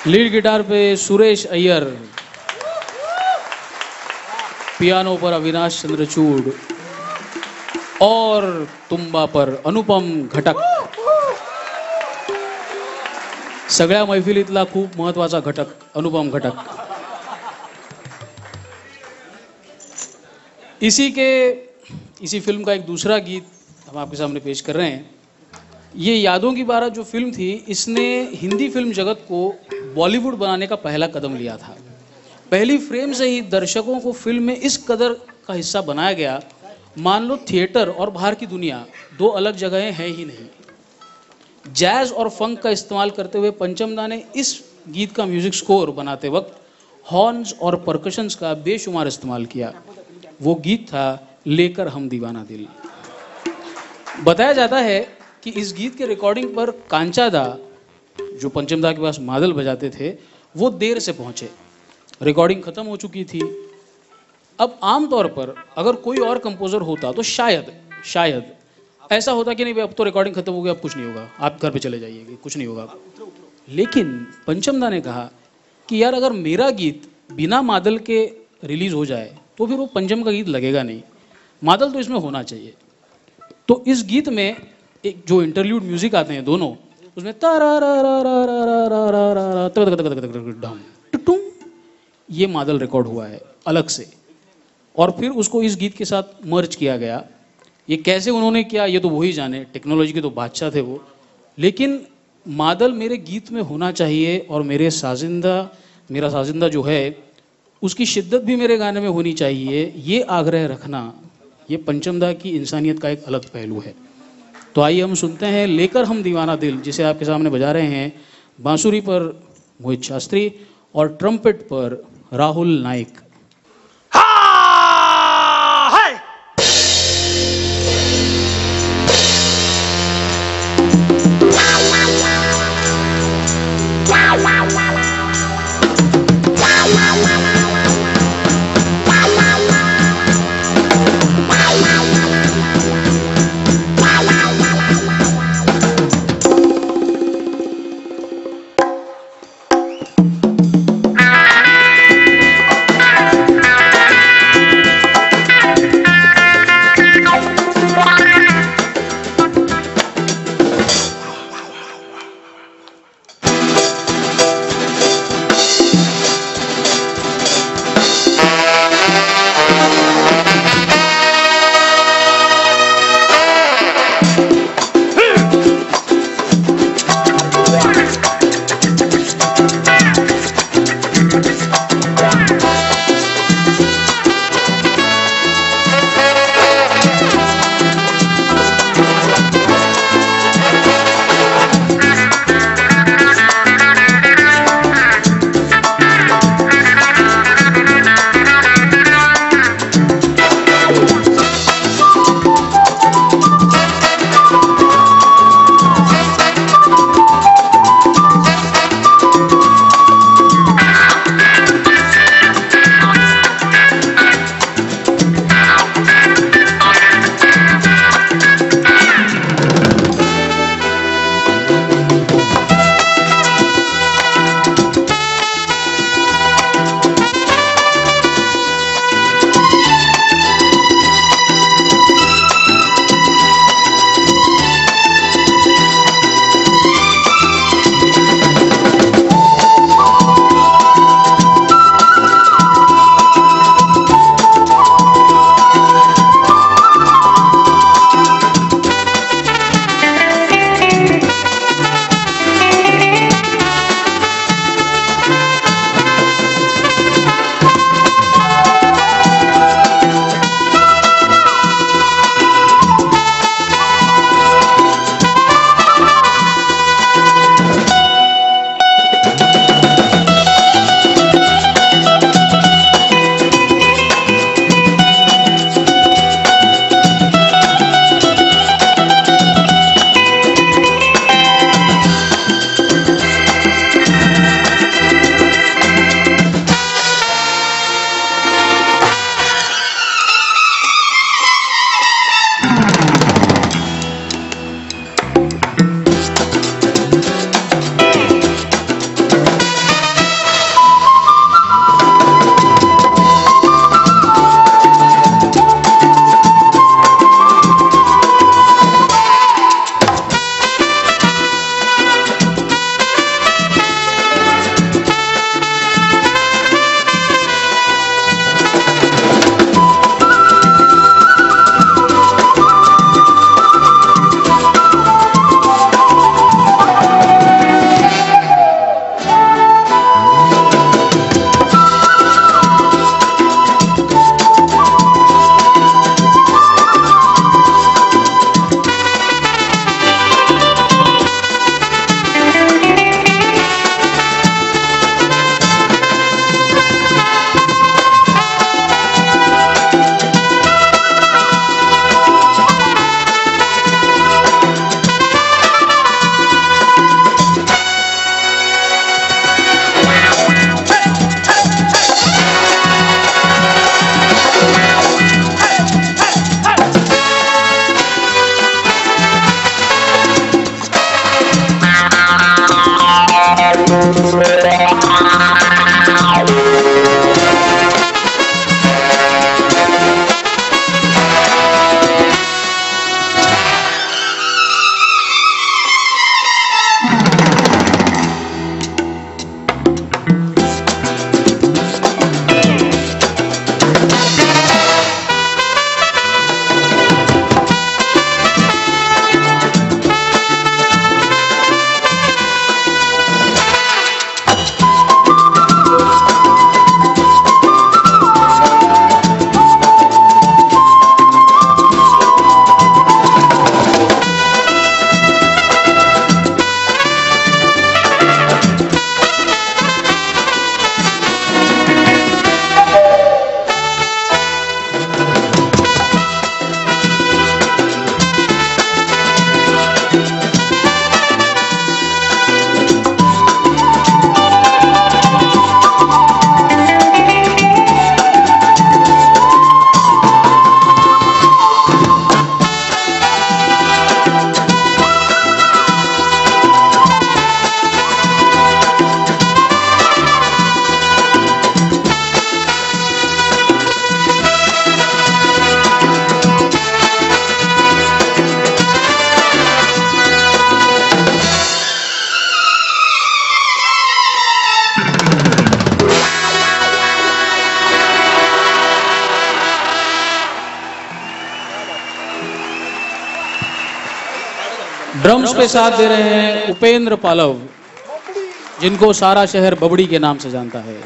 Lead guitar पे Suresh Iyer, piano पर अविनाश चंद्रचूड़ और तुंबा पर अनुपम घटक. सगळ्या मैफिलीतला खूप महत्त्वाचा घटक अनुपम घटक. इसी फिल्म का एक दूसरा गीत हम आपके सामने पेश कर रहे हैं. ये यादों की बारात जो फिल्म थी, इसने हिंदी फिल्म जगत को बॉलीवुड बनाने का पहला कदम लिया था. पहली फ्रेम से ही दर्शकों को फिल्म में इस कदर का हिस्सा बनाया गया, मान लो थिएटर और बाहर की दुनिया दो अलग जगहें हैं ही नहीं. जैज और फंक का इस्तेमाल करते हुए पंचम दा ने इस गीत का म्यूजिक स्कोर बनाते वक्त हॉर्न्स और परकशंस का बेशुमार इस्तेमाल किया. वो गीत था लेकर हम दीवाना दिल. बताया जाता है कि इस गीत के रिकॉर्डिंग पर कांचादा, जो पंचम दा के पास मादल बजाते थे, वो देर से पहुंचे. रिकॉर्डिंग खत्म हो चुकी थी. अब आमतौर पर अगर कोई और कंपोजर होता तो शायद ऐसा होता कि नहीं भाई अब तो रिकॉर्डिंग खत्म हो गई, अब कुछ नहीं होगा, आप घर पे चले जाइए, कुछ नहीं होगा. लेकिन पंचम दा ने कहा कि यार अगर मेरा गीत बिना मादल के रिलीज हो जाए तो फिर वो पंचम का गीत लगेगा नहीं, मादल तो इसमें होना चाहिए. तो इस गीत में एक जो इंटरल्यूड म्यूजिक आते हैं दोनों, उसमें ये मादल रिकॉर्ड हुआ है अलग से और फिर उसको इस गीत के साथ मर्ज किया गया. ये कैसे उन्होंने किया ये तो वही जाने, टेक्नोलॉजी के तो बादशाह थे वो. लेकिन मादल मेरे गीत में होना चाहिए और मेरा साजिंदा जो है उसकी शिद्दत भी मेरे गाने में होनी चाहिए. ये आग्रह रखना, ये पंचम दा की इंसानियत का एक अलग पहलू है. तो आइए हम सुनते हैं लेकर हम दीवाना दिल, जिसे आपके सामने बजा रहे हैं बांसुरी पर मोहित शास्त्री और ट्रम्पेट पर राहुल नाइक. ड्रम्स पे साथ दे रहे हैं उपेंद्र पालव, जिनको सारा शहर बबड़ी के नाम से जानता है।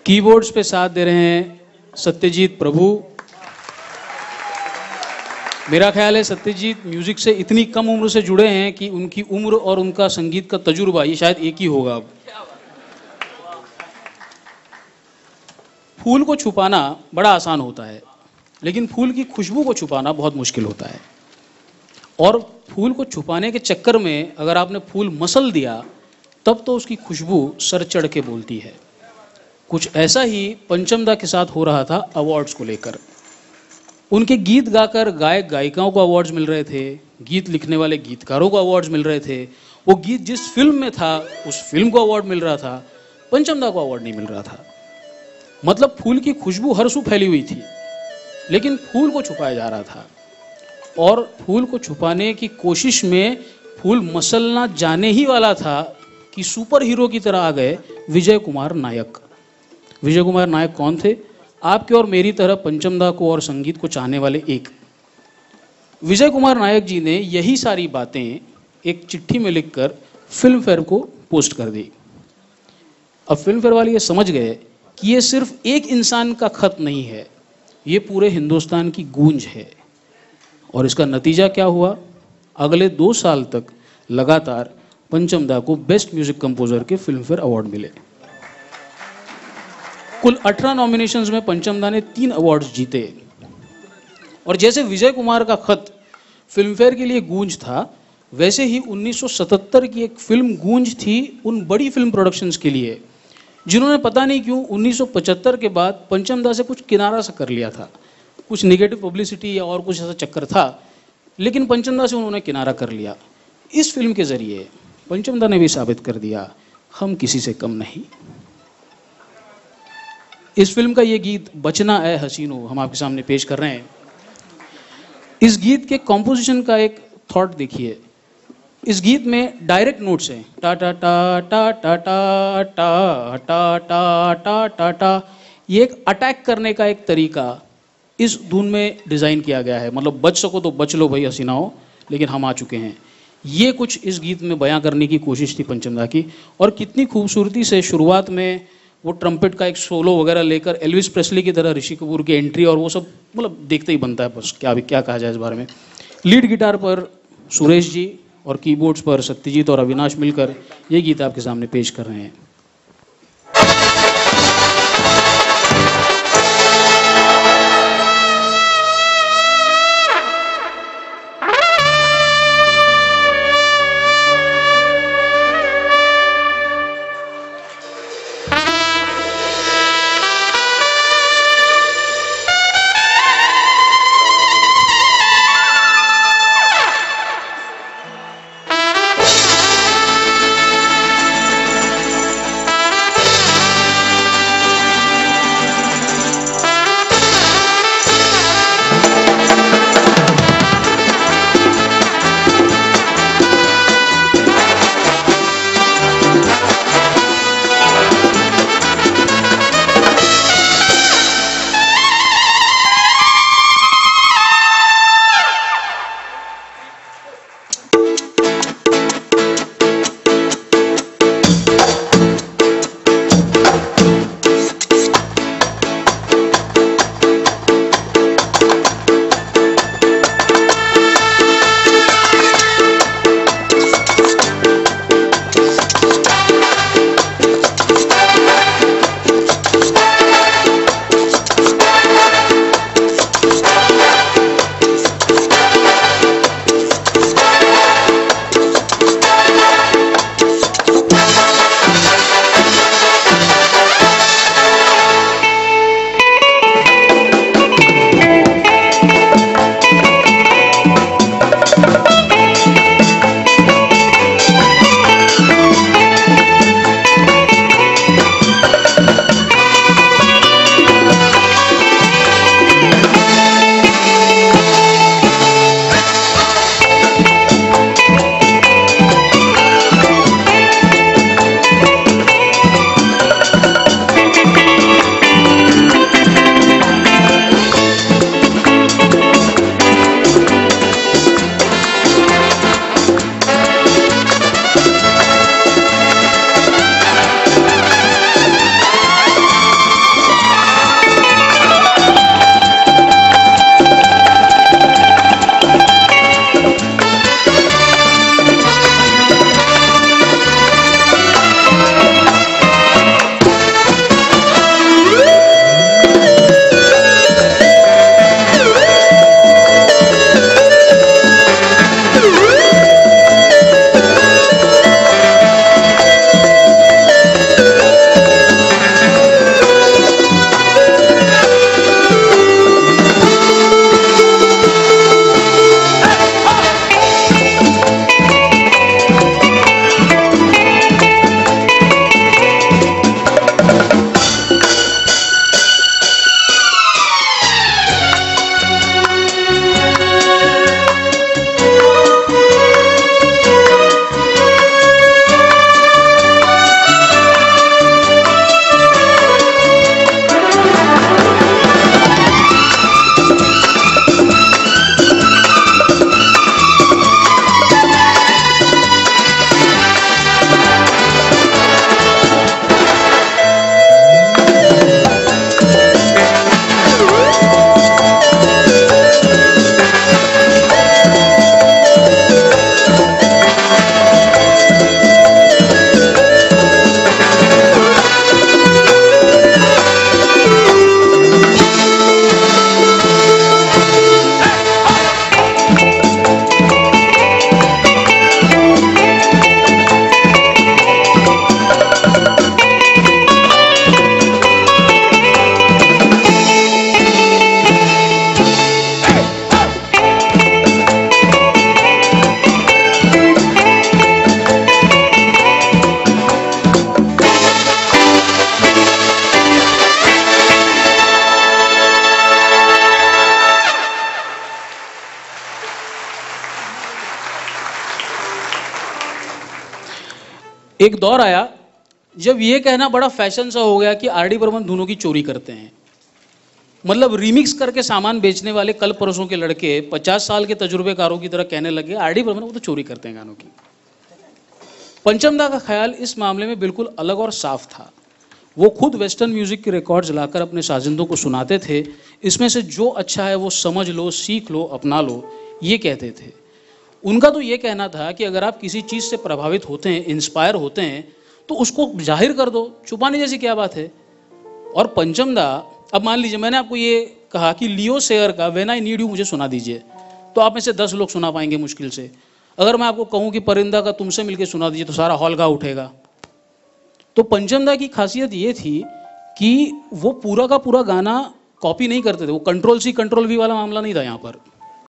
कीबोर्ड्स पे साथ दे रहे हैं सत्यजीत प्रभु। मेरा ख्याल है सत्यजीत म्यूजिक से इतनी कम उम्र से जुड़े हैं कि उनकी उम्र और उनका संगीत का तजुर्बा ये शायद एक ही होगा। अब फूल को छुपाना बड़ा आसान होता है, लेकिन फूल की खुशबू को छुपाना बहुत मुश्किल होता है। और फूल को छुपाने के चक्कर में अगर आपने फूल मसल दिया तब तो उसकी खुशबू सर चढ़ के बोलती है। कुछ ऐसा ही पंचमदा के साथ हो रहा था अवार्ड्स को लेकर। उनके गीत गाकर गायक गायिकाओं को अवार्ड्स मिल रहे थे, गीत लिखने वाले गीतकारों को अवार्ड्स मिल रहे थे। वो गीत जिस फिल्म में था उस फिल्म को अवार्ड मिल रहा था, पंचमदा को अवार्ड नहीं मिल रहा था। मतलब फूल की खुशबू हर सू फैली हुई थी, लेकिन फूल को छुपाया जा रहा था। और फूल को छुपाने की कोशिश में फूल मसलना जाने ही वाला था कि सुपर हीरो की तरह आ गए विजय कुमार नायक। विजय कुमार नायक कौन थे? आपके और मेरी तरह पंचमदा को और संगीत को चाहने वाले एक। विजय कुमार नायक जी ने यही सारी बातें एक चिट्ठी में लिखकर फिल्म फेयर को पोस्ट कर दी। अब फिल्म फेयर वाले ये समझ गए कि ये सिर्फ एक इंसान का खत नहीं है, ये पूरे हिंदुस्तान की गूंज है। और इसका नतीजा क्या हुआ? अगले 2 साल तक लगातार पंचमदा को बेस्ट म्यूजिक कंपोजर के फिल्म फेयर अवार्ड मिले। कुल 18 नॉमिनेशंस में पंचमदा ने 3 अवार्ड्स जीते। और जैसे विजय कुमार का खत फिल्म फेयर के लिए गूंज था, वैसे ही 1977 की एक फिल्म गूंज थी उन बड़ी फिल्म प्रोडक्शंस के लिए जिन्होंने पता नहीं क्यों 1975 के बाद पंचमदा से कुछ किनारा सा कर लिया था। कुछ नेगेटिव पब्लिसिटी या और कुछ ऐसा चक्कर था, लेकिन पंचमदा से उन्होंने किनारा कर लिया। इस फिल्म के जरिए पंचमदा ने भी साबित कर दिया, हम किसी से कम नहीं। इस फिल्म का ये गीत बचना ए हसीनो हम आपके सामने पेश कर रहे हैं। इस गीत के कॉम्पोजिशन का एक थॉट देखिए। इस गीत में डायरेक्ट नोट्स हैं, टा टा टा टा टा टा टा टा टा टा टा टा। ये एक अटैक करने का एक तरीका इस धुन में डिज़ाइन किया गया है। मतलब बच सको तो बच लो भाई हसीनाओ, लेकिन हम आ चुके हैं। ये कुछ इस गीत में बयां करने की कोशिश थी पंचमदा की। और कितनी खूबसूरती से शुरुआत में वो ट्रम्पेट का एक सोलो वगैरह लेकर एल्विस प्रेस्ली की तरह ऋषि कपूर की एंट्री, और वो सब मतलब देखते ही बनता है बस, क्या कहा जाए इस बारे में। लीड गिटार पर सुरेश जी और कीबोर्ड्स पर सत्यजीत और अविनाश मिलकर ये गीत आपके सामने पेश कर रहे हैं। एक दौर आया जब ये कहना बड़ा फैशन सा हो गया कि आर.डी. बर्मन धुनों की चोरी करते हैं। मतलब रीमिक्स करके सामान बेचने वाले कल परसों के लड़के 50 साल के तजुर्बेकारों की तरह कहने लगे आर.डी. बर्मन वो तो चोरी करते हैं गानों की। पंचमदा का ख्याल इस मामले में बिल्कुल अलग और साफ था। वो खुद वेस्टर्न म्यूजिक के रिकॉर्ड्स लाकर अपने साजिंदों को सुनाते थे, इसमें से जो अच्छा है वो समझ लो, सीख लो, अपना लो, ये कहते थे। उनका तो ये कहना था कि अगर आप किसी चीज़ से प्रभावित होते हैं, इंस्पायर होते हैं, तो उसको जाहिर कर दो, छुपाने जैसी क्या बात है। और पंचमदा, अब मान लीजिए मैंने आपको ये कहा कि लियो सेयर का व्हेन आई नीड यू मुझे सुना दीजिए, तो आप में से 10 लोग सुना पाएंगे मुश्किल से। अगर मैं आपको कहूँ कि परिंदा का तुमसे मिलके सुना दीजिए, तो सारा हॉल का उठेगा। तो पंचमदा की खासियत ये थी कि वो पूरा का पूरा गाना कॉपी नहीं करते थे, वो कंट्रोल सी कंट्रोल वी वाला मामला नहीं था यहाँ पर।